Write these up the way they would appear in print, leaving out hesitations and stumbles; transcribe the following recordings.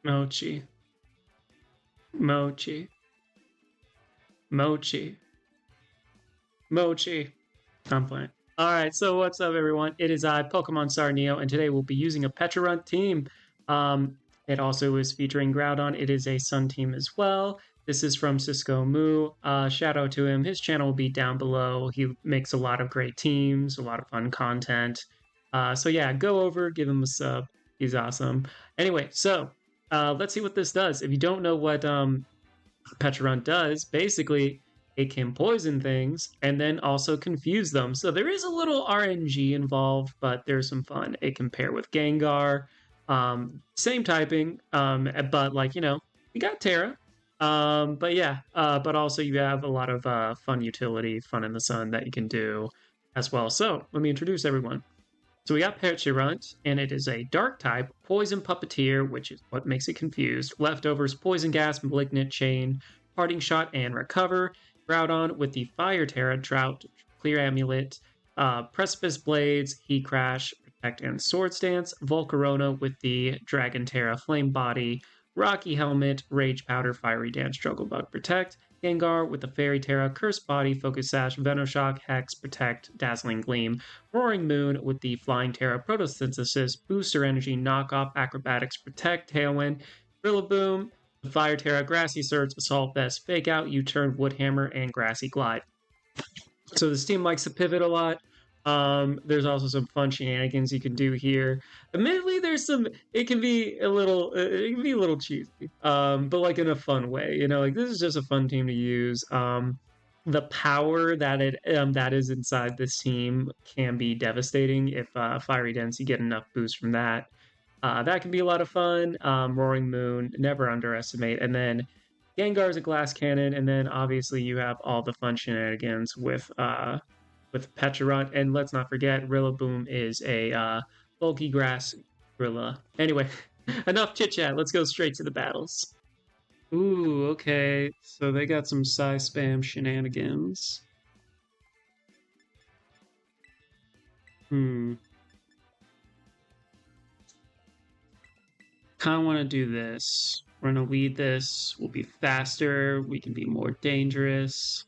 Mochi. Mochi. Mochi. Mochi. I'm playing. Alright, so what's up, everyone? It is I, Pokemon Star Neo, and today we'll be using a Pecharunt team. It also is featuring Groudon. It is a Sun team as well. This is from Cisco Moo. Shout out to him. His channel will be down below. He makes a lot of great teams, a lot of fun content. So yeah, go over, give him a sub. He's awesome. Anyway, so let's see what this does. If you don't know what Pecharunt does, basically it can poison things and then also confuse them. So there is a little RNG involved, but there's some fun. It can pair with Gengar, same typing, but like you got Terra. But yeah, but also you have a lot of fun utility, fun in the sun that you can do as well. So let me introduce everyone. So we got Pecharunt, and it is a dark type, poison puppeteer, which is what makes it confused. Leftovers, poison gas, malignant chain, parting shot, and recover. Groudon with the fire terra, drought, clear amulet, precipice blades, heat crash, protect, and sword stance. Volcarona with the dragon terra, flame body, rocky helmet, rage powder, fiery dance, struggle bug, protect. Gengar with the Fairy Terra, Cursed Body, Focus Sash, Venoshock, Hex, Protect, Dazzling Gleam, Roaring Moon with the Flying Terra, Photosynthesis, Booster Energy, Knockoff, Acrobatics, Protect, Tailwind, Rillaboom, Fire Terra, Grassy Surge, Assault Vest, Fake Out, U-Turn, Woodhammer, and Grassy Glide. So this team likes to pivot a lot. There's also some fun shenanigans you can do here. Admittedly, there's some. It can be a little. It can be a little cheesy. But like in a fun way. Like this is just a fun team to use. The power that is inside this team can be devastating if Fiery Dance you get enough boost from that. That can be a lot of fun. Roaring Moon, never underestimate. And then Gengar is a glass cannon, and then obviously you have all the fun shenanigans with Pecharunt, and let's not forget Rillaboom is a bulky grass gorilla. Anyway, enough chit chat. Let's go straight to the battles. Ooh, okay. So they got some Psy spam shenanigans. Hmm. Kind of want to do this. We're gonna lead this. We'll be faster. We can be more dangerous.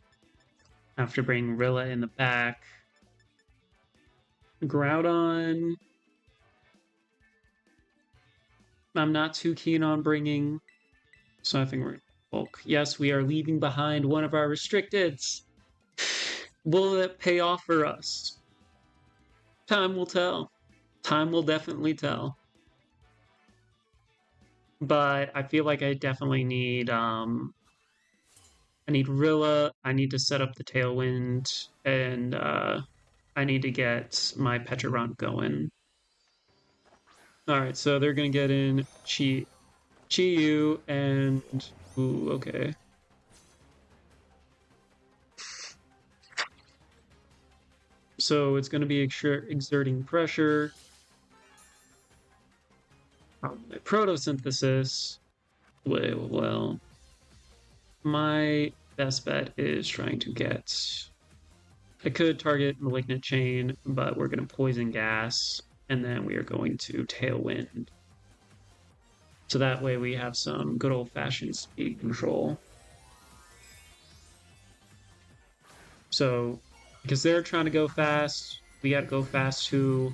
Have to bring Rilla in the back. Groudon. I'm not too keen on bringing, so I think we're bulk. Yes, we are leaving behind one of our restricteds. Will it pay off for us? Time will tell. Time will definitely tell. But I feel like I definitely need I need Rilla, I need to set up the Tailwind, and I need to get my Pecharunt going. Alright, so they're gonna get in Chi-Yu and... Ooh, okay. So it's gonna be exerting pressure. Photosynthesis. Well, my best bet is trying to get... I could target Malignant Chain, but we're going to Poison Gas, and then we are going to Tailwind. So that way we have some good old-fashioned speed control. So, because they're trying to go fast, we got to go fast too.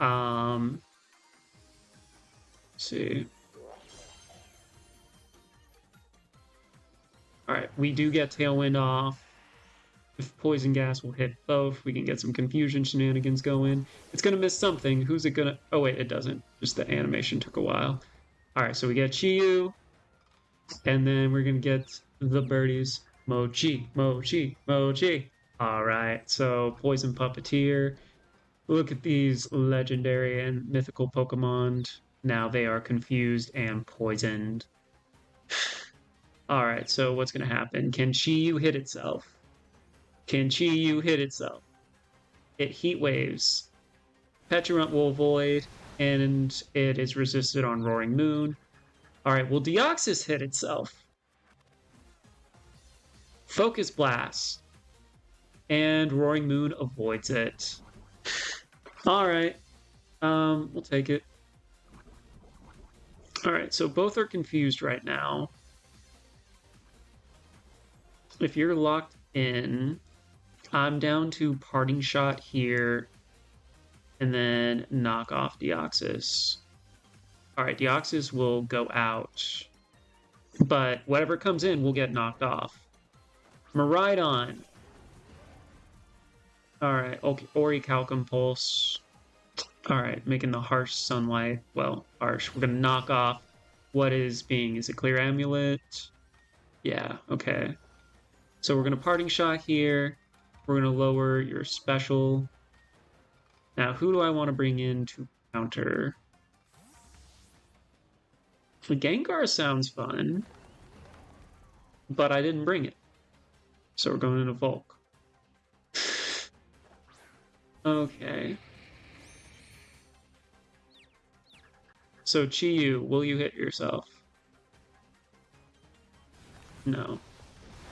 Let's see. Alright, we do get Tailwind off. If Poison Gas will hit both, we can get some confusion shenanigans going. It's going to miss something. Who's it going to... Oh, wait, it doesn't. Just the animation took a while. Alright, so we get Chi-Yu. And then we're going to get the birdies. Mochi, Mochi, Mochi. Alright, so Poison Puppeteer. Look at these legendary and mythical Pokemon. Now they are confused and poisoned. Alright, so what's going to happen? Can Chi-Yu hit itself? Can Chi-Yu hit itself? It heat waves. Pecharunt will avoid, and it is resisted on Roaring Moon. Alright, will Deoxys hit itself? Focus Blast. And Roaring Moon avoids it. Alright. We'll take it. Alright, so both are confused right now. If you're locked in, I'm down to Parting Shot here, and then knock off Deoxys. Alright, Deoxys will go out, but whatever comes in will get knocked off. Miraidon. Alright, okay, Orichalcum Pulse. Alright, making the Harsh Sunlight. Well, harsh. We're gonna knock off what is being. Is it Clear Amulet? Yeah, okay. So we're gonna Parting Shot here. We're gonna lower your special. Now, who do I want to bring in to counter? The Gengar sounds fun, but I didn't bring it. So we're going into Volk. Okay. So Chiyu, will you hit yourself? No.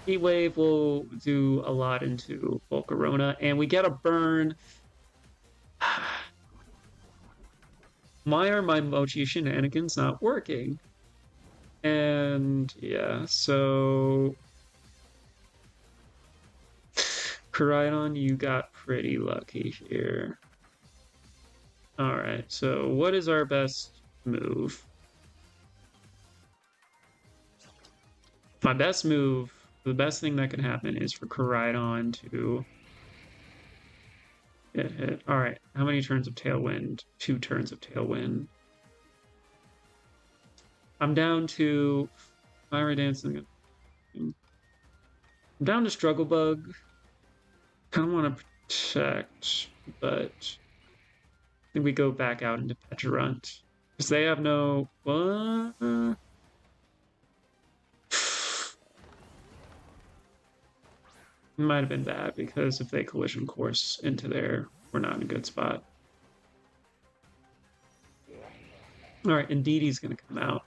Heat Wave will do a lot into Volcarona, and we get a burn. Why are my Mochi shenanigans not working? And yeah, so Koraidon, you got pretty lucky here. Alright, so what is our best move? My best move, the best thing that can happen is for Koraidon to get hit. Alright, how many turns of Tailwind? 2 turns of Tailwind. I'm down to Fire Dance. I'm down to Struggle Bug. Kind of want to protect, but I think we go back out into Pecharunt. Because they have no... What? Might have been bad, because if they collision course into there, we're not in a good spot. Alright, Indeedee going to come out.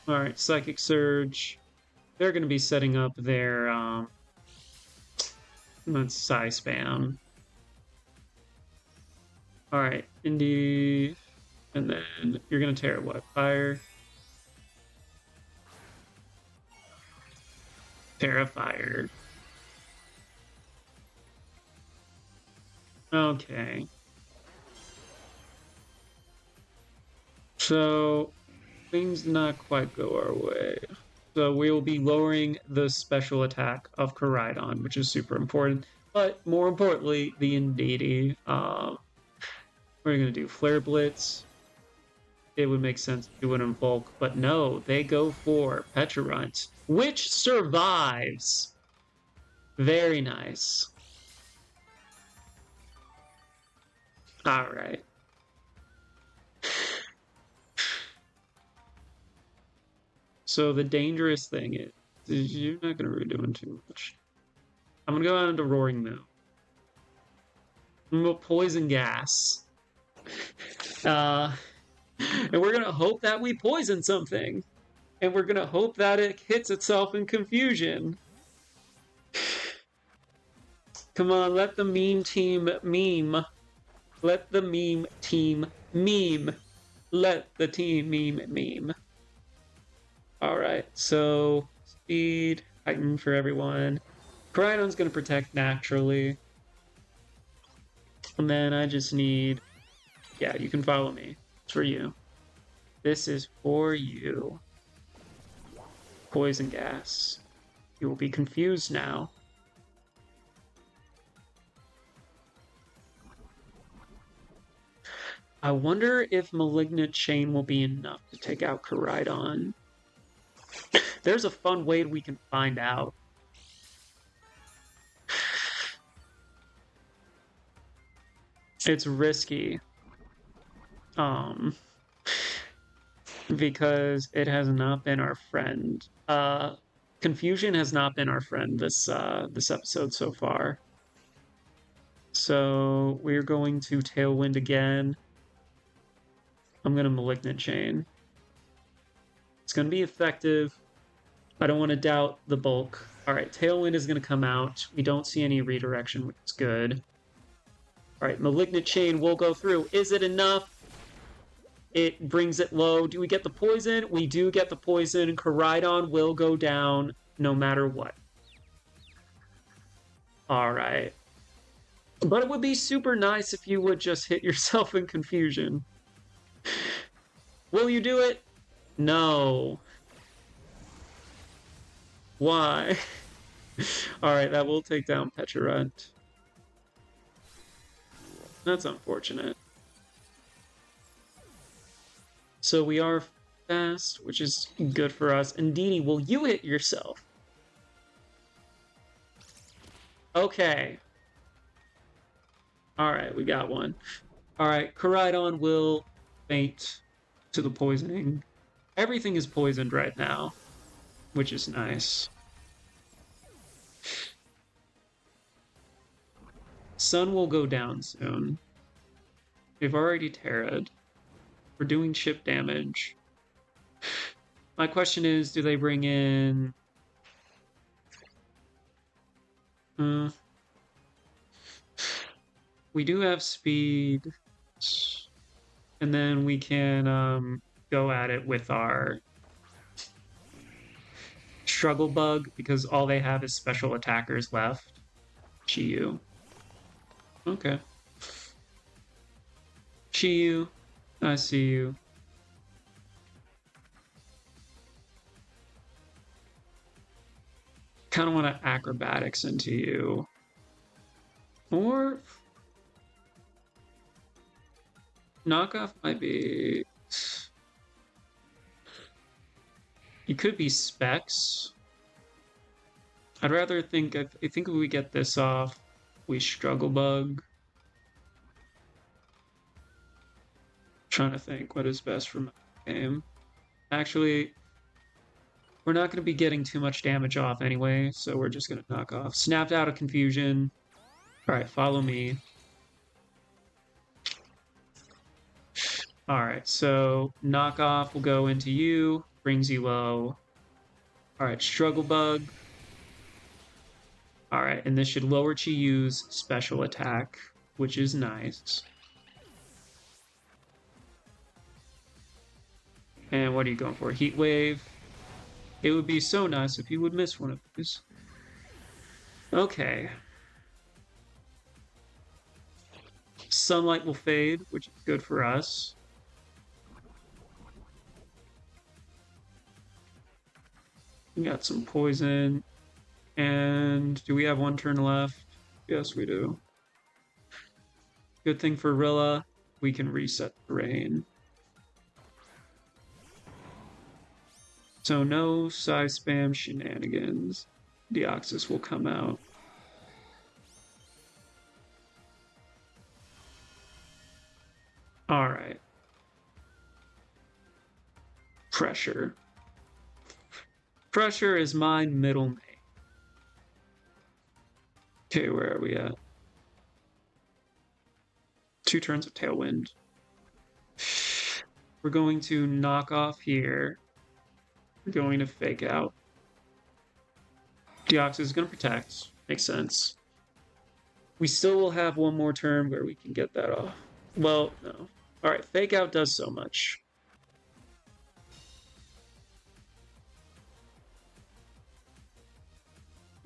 Alright, Psychic Surge. They're going to be setting up their... That's Psy Spam. Alright, Indeedee. And then you're going to tear what? Fire? Terrifier. Okay. So, things did not quite go our way. So we will be lowering the special attack of Koraidon, which is super important. But more importantly, the Indeedee. We're going to do Flare Blitz. It would make sense to do it in Volk, but no, they go for Pecharunt, which survives. Very nice. All right. So the dangerous thing is you're not going to be doing too much. I'm going to go out into Roaring Moon. I'm going to Poison Gas. And we're going to hope that we poison something. And we're going to hope that it hits itself in confusion. Come on, let the meme team meme. Let the meme team meme. Let the team meme. Alright, so speed, heighten for everyone. Koraidon's going to protect naturally. And then I just need... Yeah, you can follow me. It's for you. This is for you. Poison Gas. You will be confused now. I wonder if Malignant Chain will be enough to take out Koraidon. There's a fun way we can find out. It's risky. Because it has not been our friend. Confusion has not been our friend this episode so far. So we're going to Tailwind again. I'm going to Malignant Chain. It's going to be effective. I don't want to doubt the bulk. Alright, Tailwind is going to come out. We don't see any redirection, which is good. Alright, Malignant Chain will go through. Is it enough? It brings it low. Do we get the poison? We do get the poison. Koraidon will go down no matter what. All right. But it would be super nice if you would just hit yourself in confusion. Will you do it? No. Why? All right, that will take down Pecharunt. That's unfortunate. So we are fast, which is good for us. And Dini, will you hit yourself? Okay. All right, we got one. All right, Koraidon will faint to the poisoning. Everything is poisoned right now, which is nice. Sun will go down soon. They've already terra'd. We're doing chip damage. My question is, do they bring in... we do have speed. And then we can go at it with our Struggle Bug, because all they have is special attackers left. Chiyu. Okay. Chiyu, I see you. Kind of want to acrobatics into you. Or knockoff might be... You could be Specs. I'd rather think... I think if we get this off, we Struggle Bug. Trying to think what is best for my game. Actually, we're not going to be getting too much damage off anyway, so we're just going to knock off. Snapped out of confusion. Alright, follow me. Alright, so knockoff will go into you, brings you low. Alright, Struggle Bug. Alright, and this should lower Chiyu's special attack, which is nice. And what are you going for? Heat Wave. It would be so nice if you would miss one of these. Okay. Sunlight will fade, which is good for us. We got some poison. And do we have one turn left? Yes, we do. Good thing for Rilla, we can reset the rain. So no size spam shenanigans. Deoxys will come out. All right. Pressure. Pressure is my middle main. Okay, where are we at? 2 turns of Tailwind. We're going to knock off here. We're going to fake out. Deoxys is going to protect. Makes sense. We still will have one more turn where we can get that off. Well, no. Alright, fake out does so much.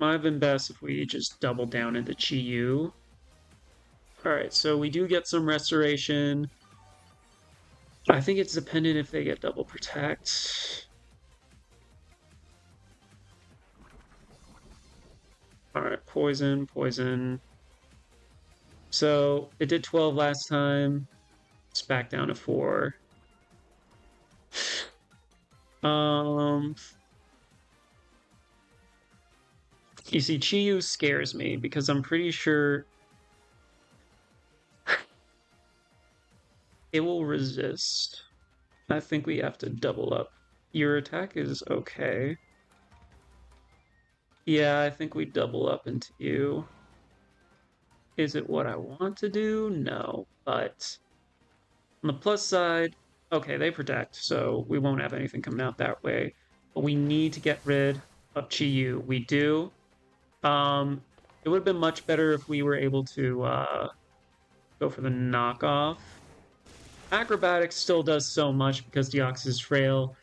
Might have been best if we just double down into Chiyu. Alright, so we do get some restoration. I think it's dependent if they get double protect. Alright, poison, poison. So it did 12 last time. It's back down to 4. You see, Chiyu scares me because I'm pretty sure it will resist. I think we have to double up. Your attack is okay. Yeah, I think we double up into you. Is it what I want to do? No, but on the plus side, okay, they protect, so we won't have anything coming out that way. But we need to get rid of Chiyu. We do. It would have been much better if we were able to go for the knockoff. Acrobatics still does so much because Deoxys is frail.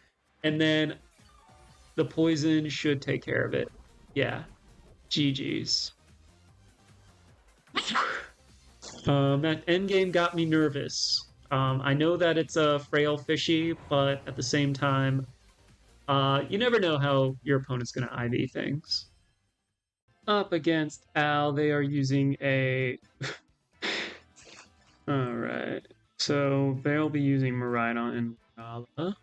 And then the poison should take care of it. Yeah. GG's. That endgame got me nervous. I know that it's a frail fishy, but at the same time, you never know how your opponent's going to IV things. Up against Al, they are using a. Alright. So they'll be using Miraidon and Lunala.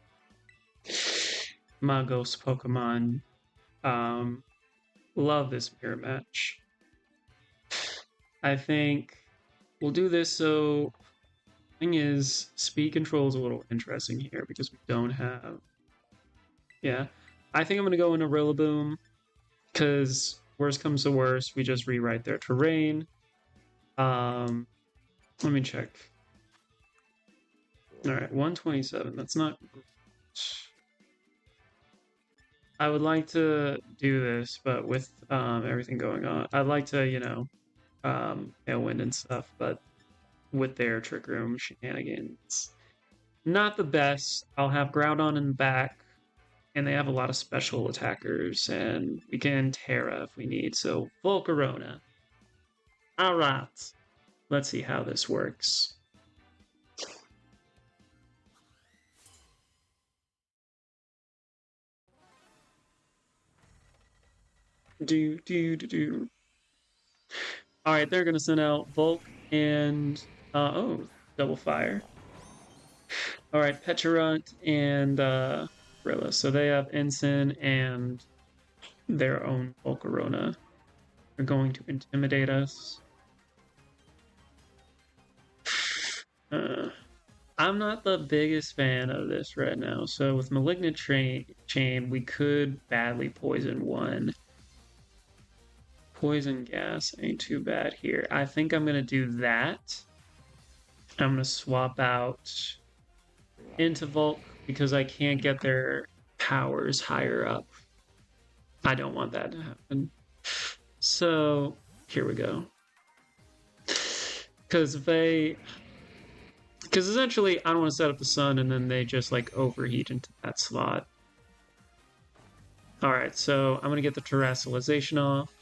My ghost Pokemon. Um, love this mirror match. I think we'll do this so. Thing is, speed control is a little interesting here because we don't have. Yeah. I think I'm going to go into Rillaboom because worst comes to worst, we just rewrite their terrain. Let me check. All right, 127. That's not. I would like to do this, but with everything going on, I'd like to, Tailwind and stuff, but with their Trick Room shenanigans, not the best. I'll have Groudon in the back, and they have a lot of special attackers, and we can Terra if we need. So Volcarona. All right, let's see how this works. Do. All right, they're gonna send out Volk and double fire. All right, Pecharunt and Rilla. So they have Ensign and their own Volcarona. They're going to intimidate us. I'm not the biggest fan of this right now. So with Malignant Chain, we could badly poison one. Poison gas ain't too bad here. I think I'm going to do that. I'm going to swap out into Volk because I can't get their powers higher up. I don't want that to happen. So here we go. Because essentially I don't want to set up the sun and then they just like overheat into that slot. Alright, so I'm going to get the terrestrialization off.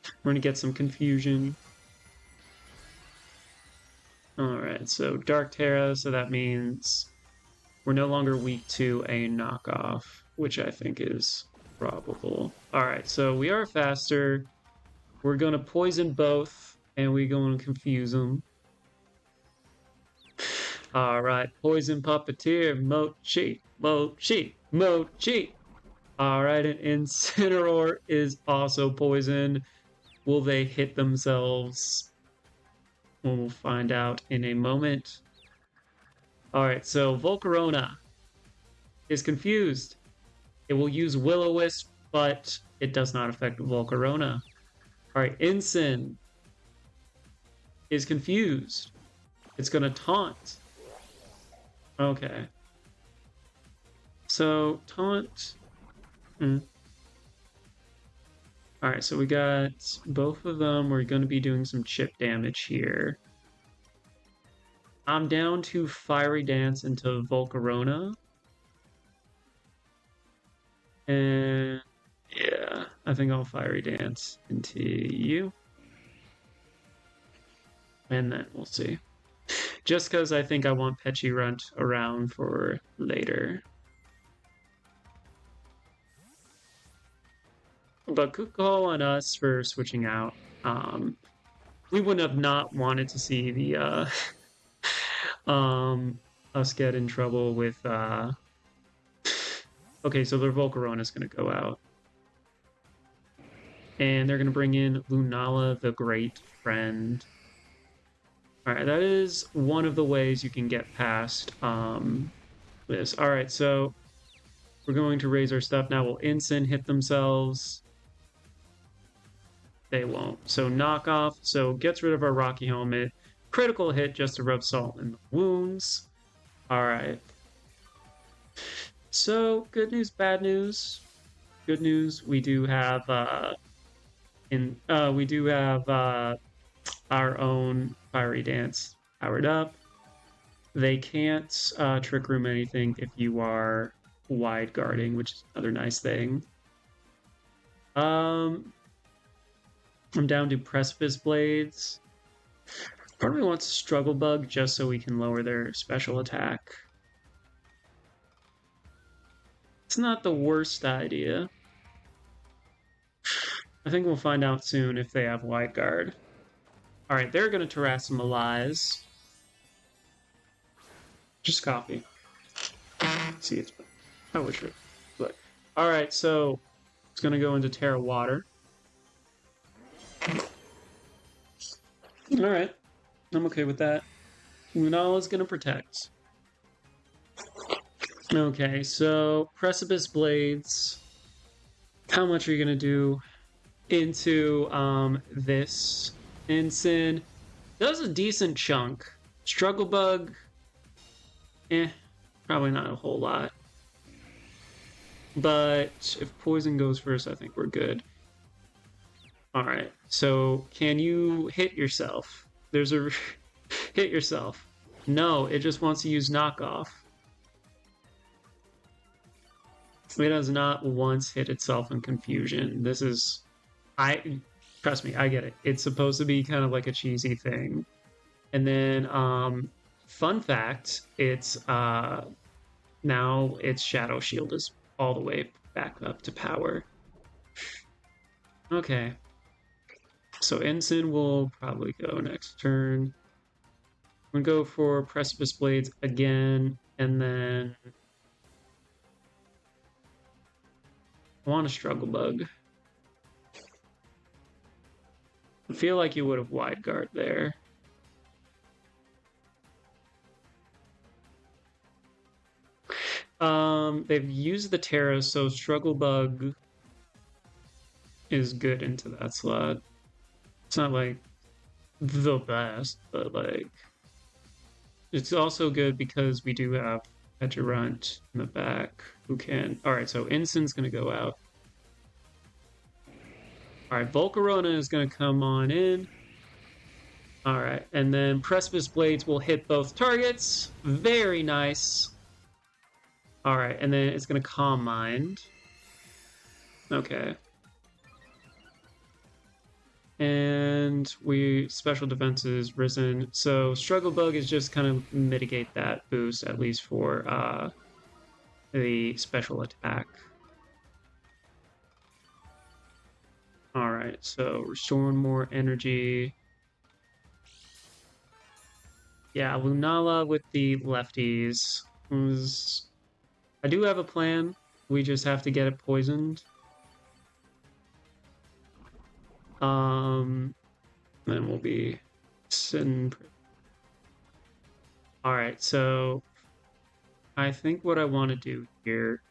We're going to get some confusion. Alright, so Dark Terra, so that means we're no longer weak to a knockoff, which I think is probable. Alright, so we are faster. We're going to poison both, and we're going to confuse them. Alright, Poison Puppeteer, Mochi. Alright, and Incineroar is also poisoned. Will they hit themselves? We'll find out in a moment. Alright, so Volcarona is confused. It will use Will-O-Wisp, but it does not affect Volcarona. Alright, Ensign is confused. It's gonna taunt. Okay. So, taunt. Alright, so we got both of them. We're gonna be doing some chip damage here. I'm down to Fiery Dance into Volcarona. And yeah, I think I'll Fiery Dance into you. And then we'll see. Just because I think I want Pecharunt around for later. But good call on us for switching out. We wouldn't have not wanted to see the us get in trouble with okay, so their Volcarona is gonna go out. And they're gonna bring in Lunala the Great Friend. Alright, that is one of the ways you can get past this. Alright, so we're going to raise our stuff now. Will Ensign hit themselves? They won't. So knockoff. So gets rid of our Rocky Helmet. Critical hit just to rub salt in the wounds. Alright. So good news, bad news. Good news, we do have our own Fiery Dance powered up. They can't Trick Room anything if you are wide guarding, which is another nice thing. I'm down to Precipice Blades. Part of me wants Struggle Bug just so we can lower their special attack. It's not the worst idea. I think we'll find out soon if they have wide guard. All right, they're going to Terrassumalize. Just copy. See, it's I wish it. But all right, so it's going to go into Terra Water. All right, I'm okay with that. Lunala's going to protect. Okay, so Precipice Blades. How much are you going to do into this? Ensign does a decent chunk. Struggle Bug, probably not a whole lot. But if Poison goes first, I think we're good. All right, so can you hit yourself? There's a hit yourself. No, it just wants to use knockoff. It has not once hit itself in confusion. This is, trust me, I get it. It's supposed to be kind of like a cheesy thing. And then, fun fact, it's now its Shadow Shield is all the way back up to power. Okay. So Ensign will probably go next turn. I'm gonna go for Precipice Blades again, and then I want a Struggle Bug. I feel like you would have wide guard there. They've used the Terra, so Struggle Bug is good into that slot. It's not like the best, but like it's also good because we do have Pecharunt in the back who can. All right, so Ensign's gonna go out. All right, Volcarona is gonna come on in. All right, and then Precipice Blades will hit both targets. Very nice. All right, and then it's gonna Calm Mind. Okay. And we special defense is risen. So Struggle Bug is just kind of mitigate that boost, at least for the special attack. All right, so restoring more energy. Yeah, Lunala with the lefties. I do have a plan. We just have to get it poisoned. Then we'll be sitting. All right, so I think what I want to do here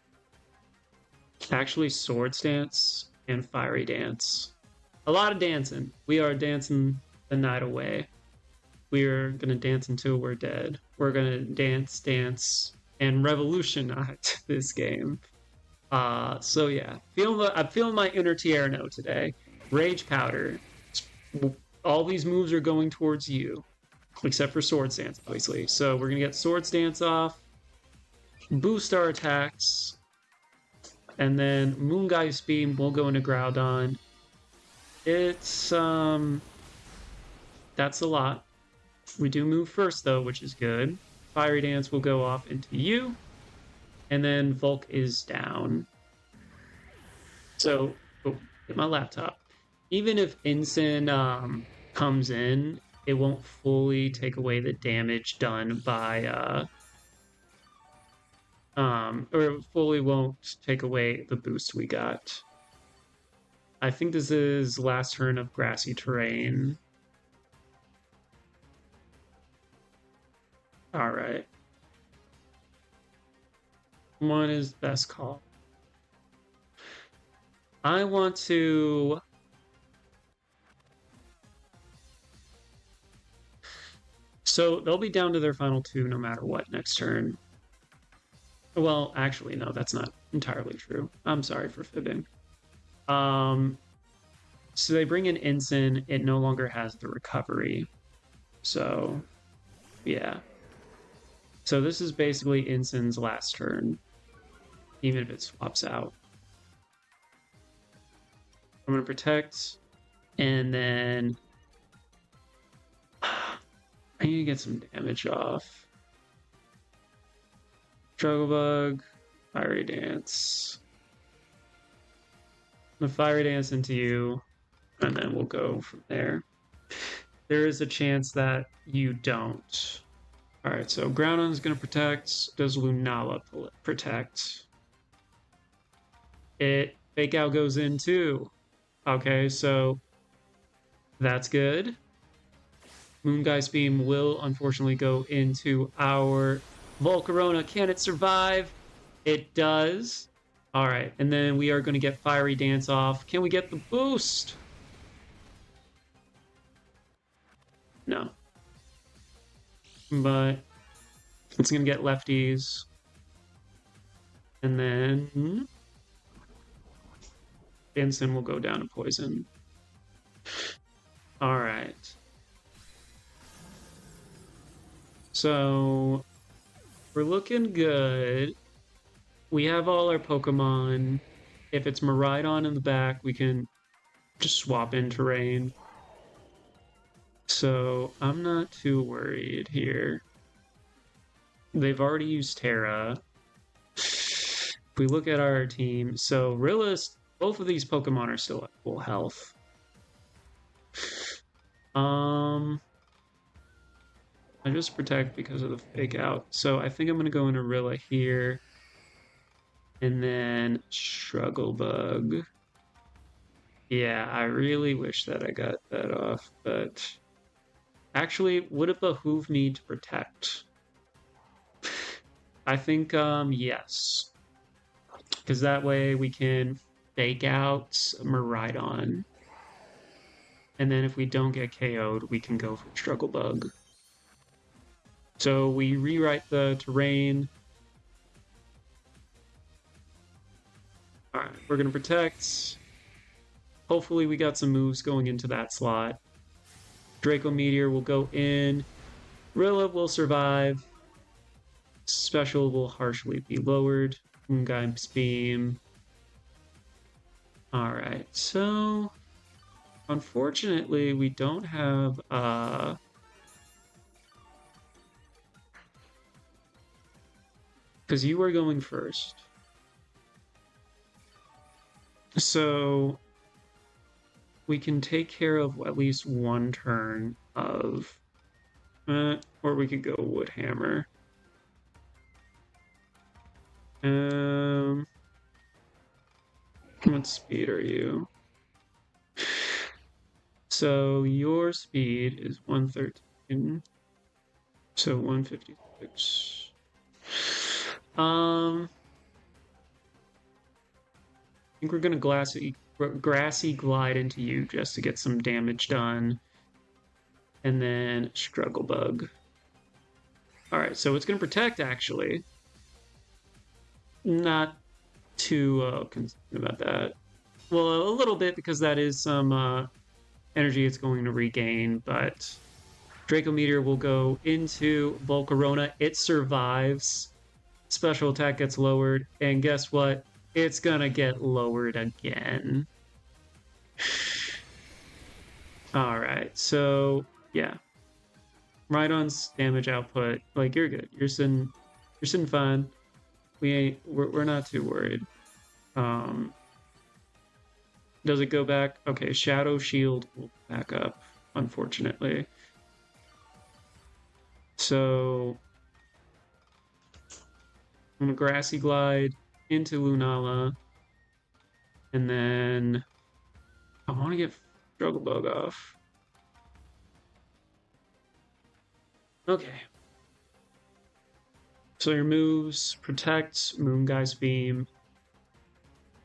actually Swords Dance and Fiery Dance. A lot of dancing. We are dancing the night away. We're gonna dance until we're dead. We're gonna dance, and revolutionize this game. So yeah, I'm feeling my inner Tierno today. Rage Powder. All these moves are going towards you, except for Swords Dance, obviously. So we're gonna get Swords Dance off, boost our attacks, and then Moongeist Beam will go into Groudon. It's that's a lot. We do move first though, which is good. Fiery Dance will go off into you, and then Volk is down. So, hit my laptop. Even if Ensign comes in, it won't fully take away the damage done by or it fully won't take away the boost we got. I think this is last turn of Grassy Terrain. All right. One is best call. I want to. So they'll be down to their final two no matter what next turn. Well, actually, no, that's not entirely true. I'm sorry for fibbing. So they bring in Ensign. It no longer has the recovery. So, yeah. So this is basically Inson's last turn, even if it swaps out. I'm going to protect, and then I need to get some damage off. Struggle Bug, Fiery Dance. I'm going to Fiery Dance into you, and then we'll go from there. There is a chance that you don't. Alright, so Groudon's going to protect. Does Lunala protect? Fake Out goes in too. Okay, so that's good. Moongeist Beam will unfortunately go into our Volcarona. Can it survive? It does. All right, and then we are going to get Fiery Dance off. Can we get the boost? No. But it's going to get lefties. And then Benson will go down to poison. All right. So we're looking good. We have all our Pokemon. If it's Miraidon in the back, we can just swap in terrain. So I'm not too worried here. They've already used Terra. If we look at our team, so Rilla's, both of these Pokemon are still at full health. I just protect because of the fake out. So I think I'm going to go into Rilla here. And then Struggle Bug. Yeah, I really wish that I got that off, but actually, would it behoove me to protect? I think, yes. Because that way we can fake out Miraidon. And then if we don't get KO'd, we can go for Struggle Bug. So we rewrite the terrain. Alright, we're going to protect. Hopefully we got some moves going into that slot. Draco Meteor will go in. Rilla will survive. Special will harshly be lowered. Moongeist Beam. Alright, so unfortunately we don't have because you were going first. So we can take care of at least one turn of or we could go Wood Hammer. What speed are you? So your speed is 113. So 156. I think we're gonna grassy glide into you just to get some damage done. And then Struggle Bug. Alright, so it's gonna protect actually. Not too concerned about that. Well, a little bit because that is some energy it's going to regain, but Draco Meteor will go into Volcarona. It survives. Special attack gets lowered, and guess what? It's gonna get lowered again. Alright, so yeah. Rhydon's damage output, like you're good. You're sitting fine. We're not too worried. Does it go back? Okay, Shadow Shield will back up, unfortunately. So I'm gonna Grassy Glide into Lunala. And then I want to get Struggle Bug off. Okay. So your moves, Protect, Moongeist Beam.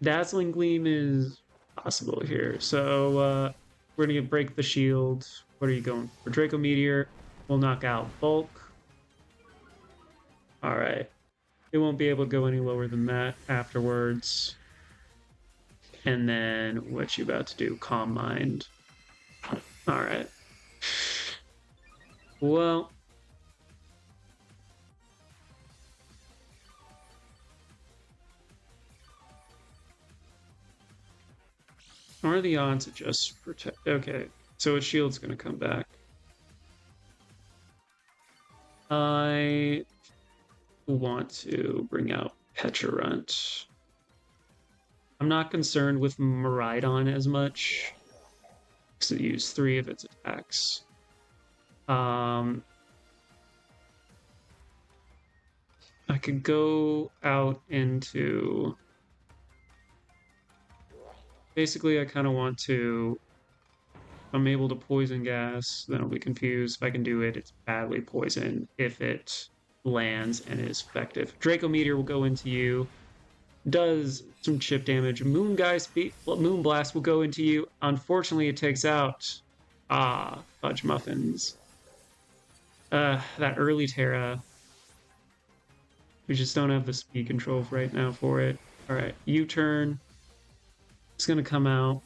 Dazzling Gleam is possible here. So we're going to Break the Shield. What are you going for? Draco Meteor will knock out Bulk. Alright. It won't be able to go any lower than that afterwards. And then what you about to do? Calm Mind. Alright. Well, What are the odds it just protect? Okay, so its shield's gonna come back. I want to bring out Pecharunt. I'm not concerned with Miraidon as much because it used 3 of its attacks. I could go out into... Basically, I kind of want to... I'm able to poison gas, then I'll be confused. If I can do it, it's badly poisoned. If it lands and is effective. Draco Meteor will go into you. Does some chip damage. Moon Blast will go into you. Unfortunately, it takes out Fudge Muffins. That early Terra. We just don't have the speed controls right now for it. Alright, U-turn. It's gonna come out.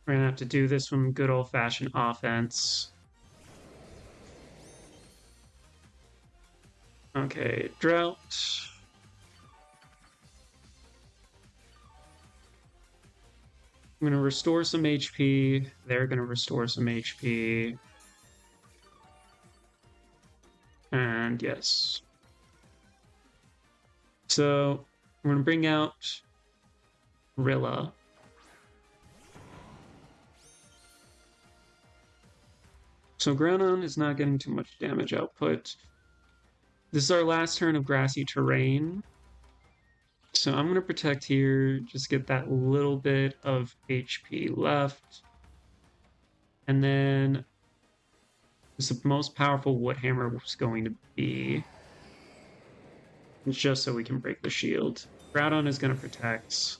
We're gonna have to do this from good old-fashioned offense. Okay, Drought. I'm gonna restore some HP. They're gonna restore some HP. And yes. So we're gonna bring out Rilla. So Groudon is not getting too much damage output. This is our last turn of Grassy Terrain. So I'm going to protect here, just get that little bit of HP left. And then the most powerful Wood Hammer was going to be just so we can break the shield. Groudon is going to protect.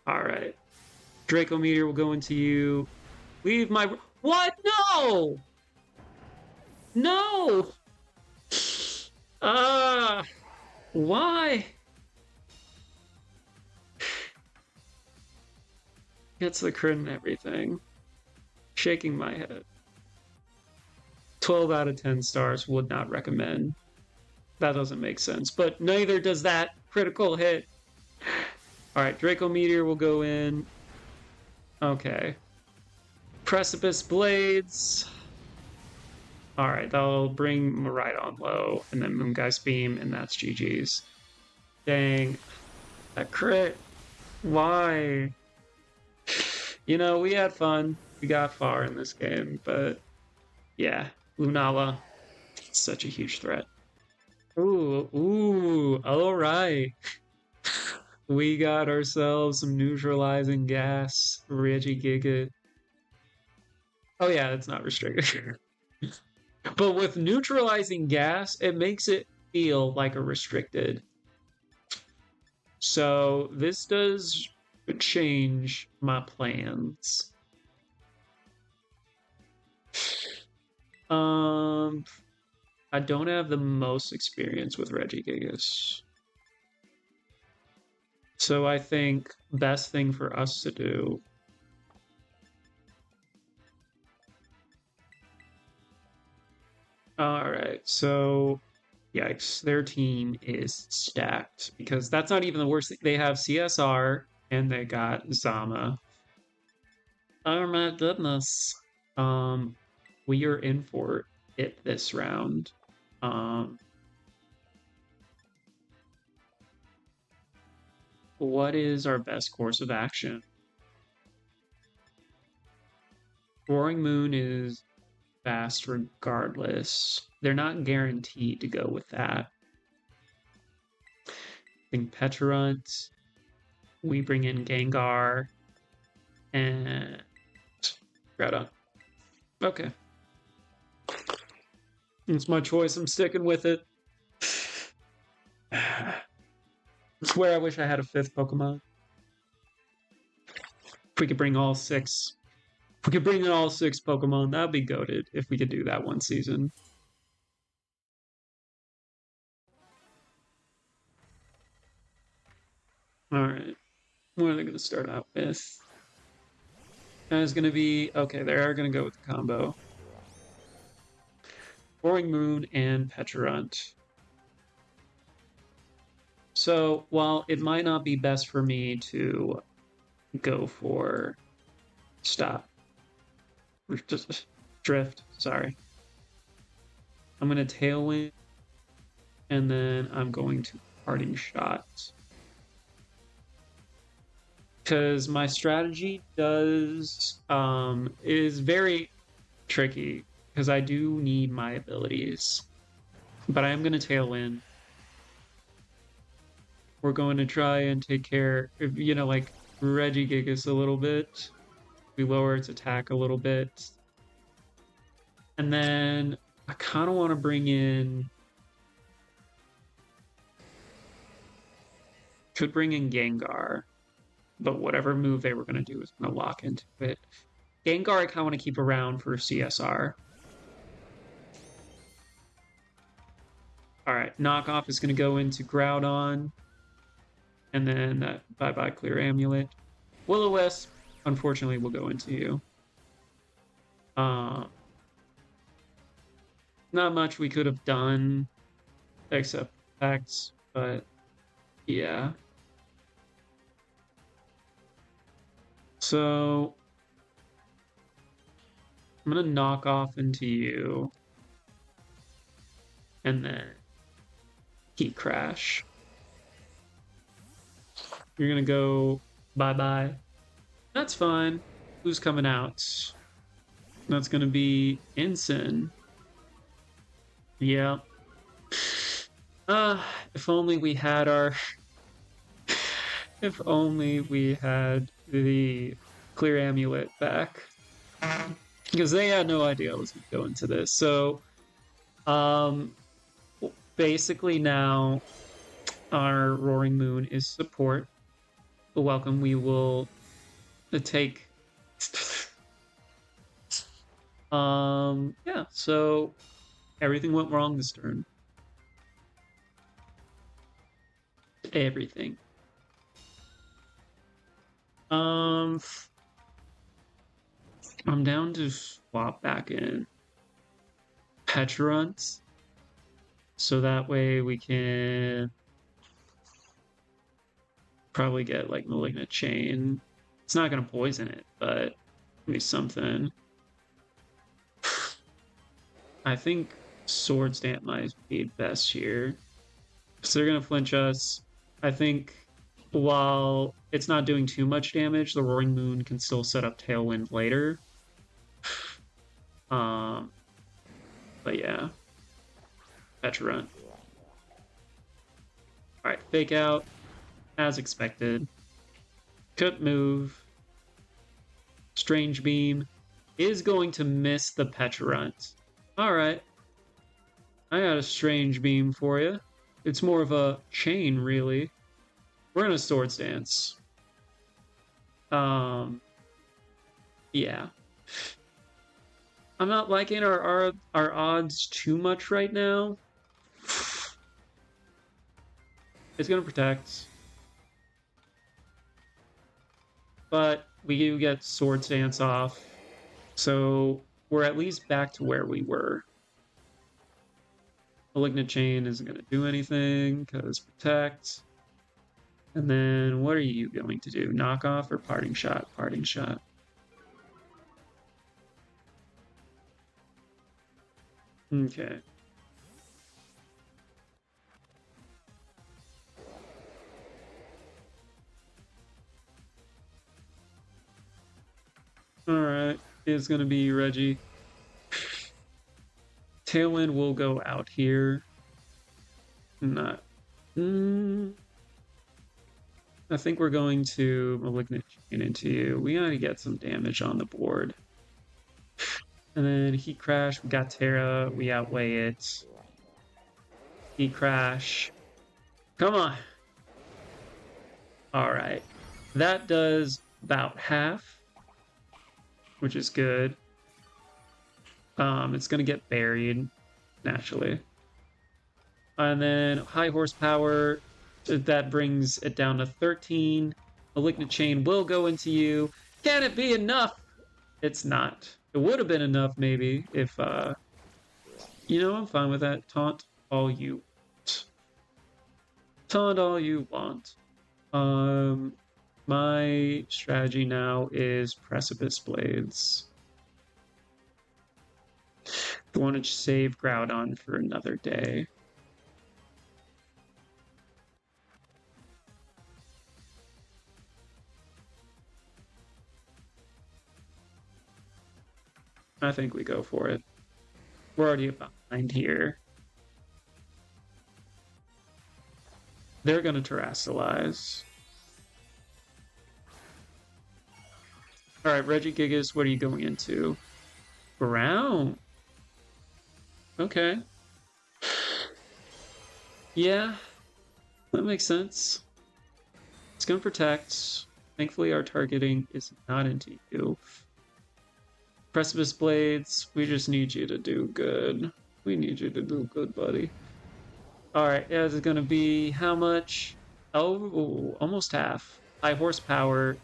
Alright. Draco Meteor will go into you. Leave my... What? No! No! Why? Gets the crit and everything. Shaking my head. 12 out of 10 stars, would not recommend. That doesn't make sense, but neither does that critical hit. Alright, Draco Meteor will go in. Okay. Precipice Blades. Alright, that'll bring Miraidon low, and then Moongeist Beam, and that's GG's. Dang. That crit. Why? You know, we had fun. We got far in this game, but yeah, Lunala, such a huge threat. Ooh, alright. We got ourselves some neutralizing gas, Regigigas. Oh yeah, it's not restricted. But with neutralizing gas, it makes it feel like a restricted. So this does change my plans. I don't have the most experience with Regigigas. So I think best thing for us to do Alright, so yikes, their team is stacked because that's not even the worst thing. They have CSR and they got Zama. Oh my goodness. We are in for it this round. What is our best course of action? Roaring Moon is fast regardless. They're not guaranteed to go with that. I think Pecharunt. We bring in Gengar and Groudon. Okay. It's my choice. I'm sticking with it. It's where I wish I had a 5th Pokemon. If we could bring all 6. If we could bring in all 6 Pokemon, that'd be goated if we could do that one season. Alright. What are they going to start out with? It's going to be... Okay, they are going to go with the combo. Roaring Moon and Pecharunt. So while it might not be best for me to go for stop, just drift, sorry. I'm going to Tailwind, and then I'm going to Parting Shot. Because my strategy is very tricky, because I do need my abilities. But I am going to Tailwind. We're going to try and take care of, like Regigigas a little bit. We lower its attack a little bit. And then I kind of want to bring in... Could bring in Gengar. But whatever move they were going to do is going to lock into it. Gengar I kind of want to keep around for CSR. Alright, Knockoff is going to go into Groudon. And then that bye-bye Clear Amulet. Will-O-Wisp, unfortunately, will go into you. Not much we could have done except effects, but yeah. So I'm gonna knock off into you, and then Heat Crash. You're gonna go bye-bye. That's fine. Who's coming out? That's gonna be Ensign. Yeah. If only we had our... If only we had the Clear Amulet back. Because they had no idea I was going to go into this. So, basically now our Roaring Moon is support. Welcome, we will take... yeah, so everything went wrong this turn. Everything. I'm down to swap back in Pecharunt, so that way we can probably get like Malignant Chain. It's not gonna poison it, but maybe something. I think Sword Stamp might be best here. So they're gonna flinch us. I think while it's not doing too much damage, the Roaring Moon can still set up Tailwind later. But yeah. Pecharunt. Alright, Fake Out. As expected. Could move. Strange Beam is going to miss the Pecharunt. Alright. I got a Strange Beam for you. It's more of a chain, really. We're gonna Swords Dance. Yeah. I'm not liking our odds too much right now. It's gonna protect. But we do get Swords Dance off. So we're at least back to where we were. Malignant Chain isn't gonna do anything because protect. And then what are you going to do? Knock off or Parting Shot? Parting Shot. Okay. Alright. It's going to be Reggie. Tailwind will go out here. Not... I think we're going to Malignant Chain into you. We gotta get some damage on the board. And then Heat Crash, we got Terra, we outweigh it. Heat Crash. Come on! Alright. That does about half, which is good. It's gonna get buried, naturally. And then High Horsepower, that brings it down to 13. Malignant Chain will go into you. Can it be enough? It's not. It would have been enough, maybe, if, I'm fine with that. Taunt all you want. Taunt all you want. My strategy now is Precipice Blades. I want to save Groudon for another day. I think we go for it. We're already behind here. They're going to Terrasilize. All right, Regigigas, what are you going into? Ground. Okay. Yeah, that makes sense. It's going to protect. Thankfully, our targeting is not into you. Precipice Blades, we just need you to do good. We need you to do good, buddy. Alright, yeah, this is going to be how much? Oh, almost half. High horsepower.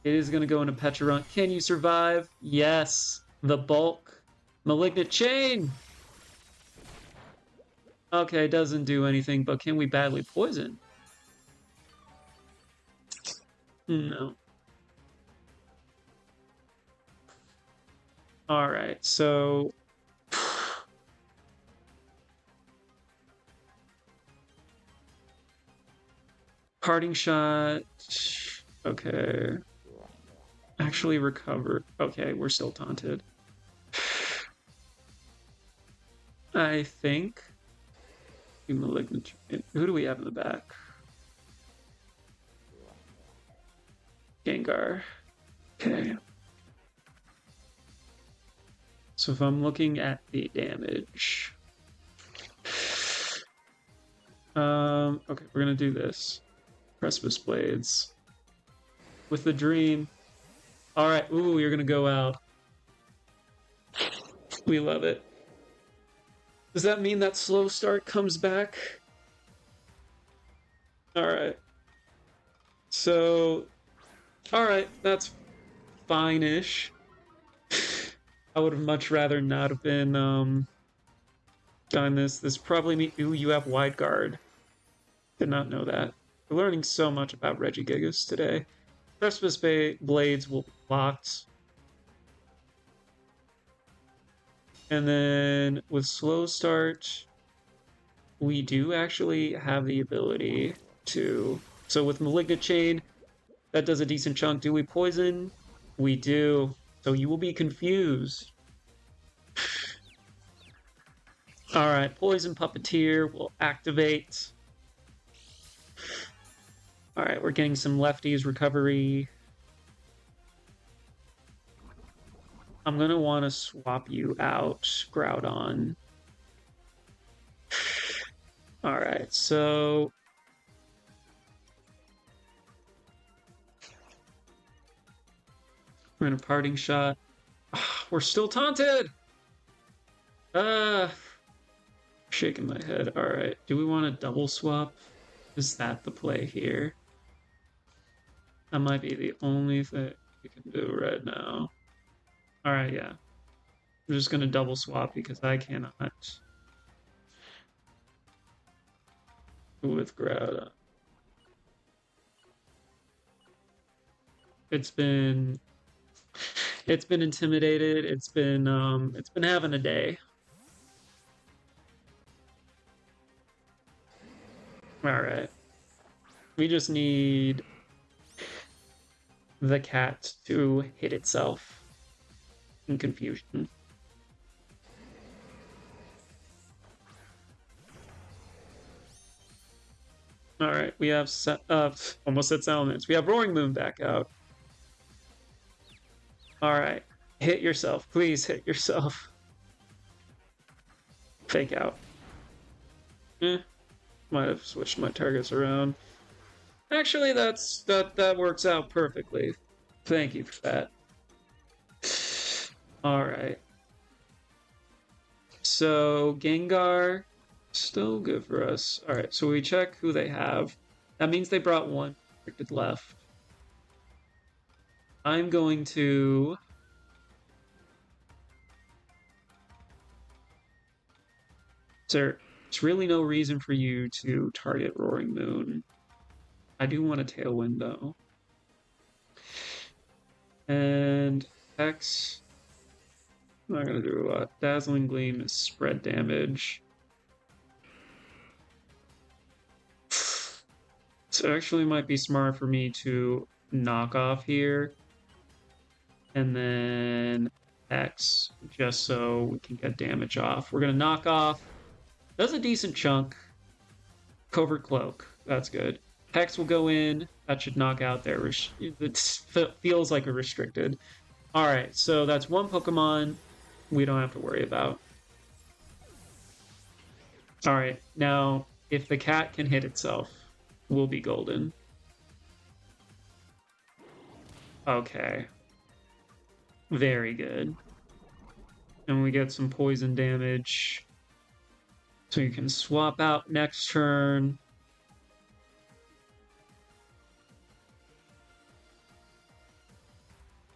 It is going to go into Pecharunt. Can you survive? Yes. The bulk. Malignant Chain! Okay, doesn't do anything, but can we badly poison? No. Alright, so... Parting shot. Okay. Actually recovered. Okay, we're still taunted. I think. Malignant. Who do we have in the back? Gengar. Okay. So if I'm looking at the damage. Okay, we're gonna do this. Precipice Blades. With the dream. Alright, ooh, you're gonna go out. We love it. Does that mean that slow start comes back? Alright. So, alright, that's fine-ish. I would have much rather not have been, done this. This probably means, ooh, you have wide guard. Did not know that. We're learning so much about Regigigas today. Precipice Blades will be locked. And then with slow start, we do actually have the ability to... So with Malignant Chain, that does a decent chunk. Do we poison? We do. So you will be confused. Alright, Poison Puppeteer will activate. Alright, we're getting some lefties recovery. I'm gonna want to swap you out, Groudon. Alright, so... We're in a parting shot. We're still taunted! Shaking my head. Alright, do we want to double swap? Is that the play here? That might be the only thing we can do right now. Alright, yeah. I'm just gonna double swap because I cannot with Groudon. It's been intimidated. It's been having a day. Alright. We just need the cat to hit itself in confusion. Alright, we have almost said Salamence. We have Roaring Moon back out. Alright. Hit yourself. Please hit yourself. Fake out. Might have switched my targets around. Actually, that works out perfectly. Thank you for that. Alright. So, Gengar, still good for us. Alright, so we check who they have. That means they brought one restricted left. I'm going to... There's really no reason for you to target Roaring Moon. I do want a Tailwind, though. And X. I'm not going to do a lot. Dazzling Gleam is spread damage. So it actually might be smart for me to knock off here. And then X, just so we can get damage off. We're going to knock off. That's a decent chunk. Covert Cloak. That's good. Hex will go in. That should knock out their... It feels like a restricted. Alright, so that's one Pokemon we don't have to worry about. Alright, now, if the cat can hit itself, we'll be golden. Okay. Very good. And we get some poison damage. So you can swap out next turn.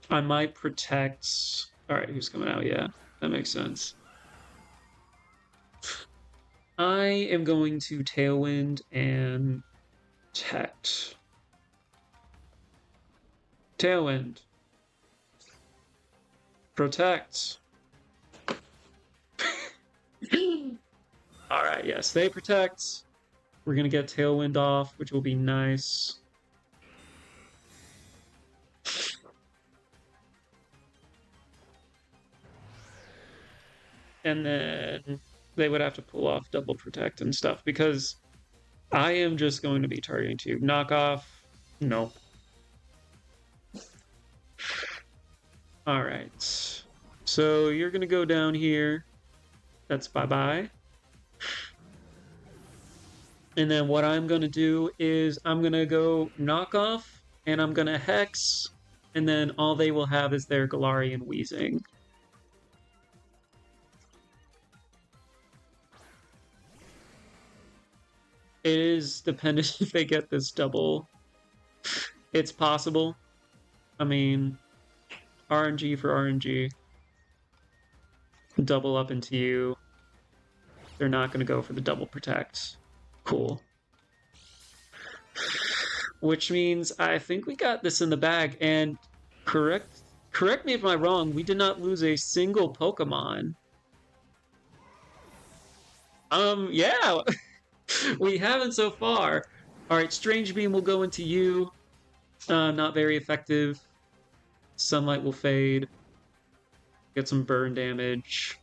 I might protect... Alright, who's coming out? Yeah, that makes sense. I am going to Tailwind and protect. Tailwind. Protect. Alright, yes, they protect. We're gonna get Tailwind off, which will be nice. And then they would have to pull off double protect and stuff because I am just going to be targeting to knock off. Nope. All right. So you're going to go down here. That's bye-bye. And then what I'm going to do is I'm going to go knock off and I'm going to hex. And then all they will have is their Galarian Weezing. It is dependent if they get this double. It's possible. I mean, RNG for RNG. Double up into you. They're not going to go for the double protect. Cool. Which means I think we got this in the bag. And correct me if I'm wrong, we did not lose a single Pokemon. Yeah. We haven't so far. Alright, Strange Beam will go into you. Not very effective. Sunlight will fade. Get some burn damage.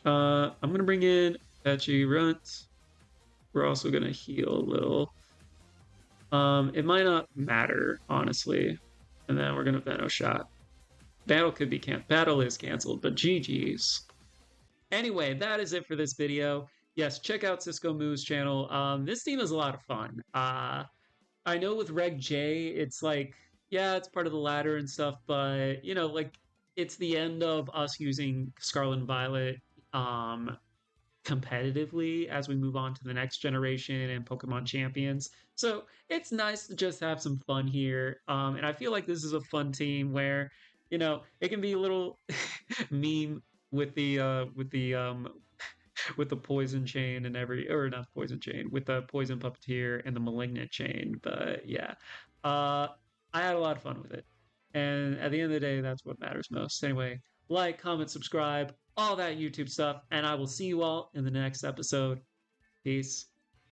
I'm gonna bring in Pecharunt. We're also gonna heal a little. It might not matter, honestly. And then we're gonna Veno Shot. Battle could be Battle is canceled, but GG's. Anyway, that is it for this video. Yes, check out Cisco Moo's channel. This team is a lot of fun. I know with Reg J, it's like, yeah, it's part of the ladder and stuff, but, you know, like, it's the end of us using Scarlet and Violet competitively as we move on to the next generation and Pokemon Champions. So it's nice to just have some fun here. And I feel like this is a fun team where, you know, it can be a little meme with the with the poison chain and or not poison chain, with the poison puppeteer and the malignant chain. But yeah, I had a lot of fun with it. And at the end of the day, that's what matters most. Anyway, like, comment, subscribe, all that YouTube stuff. And I will see you all in the next episode. Peace.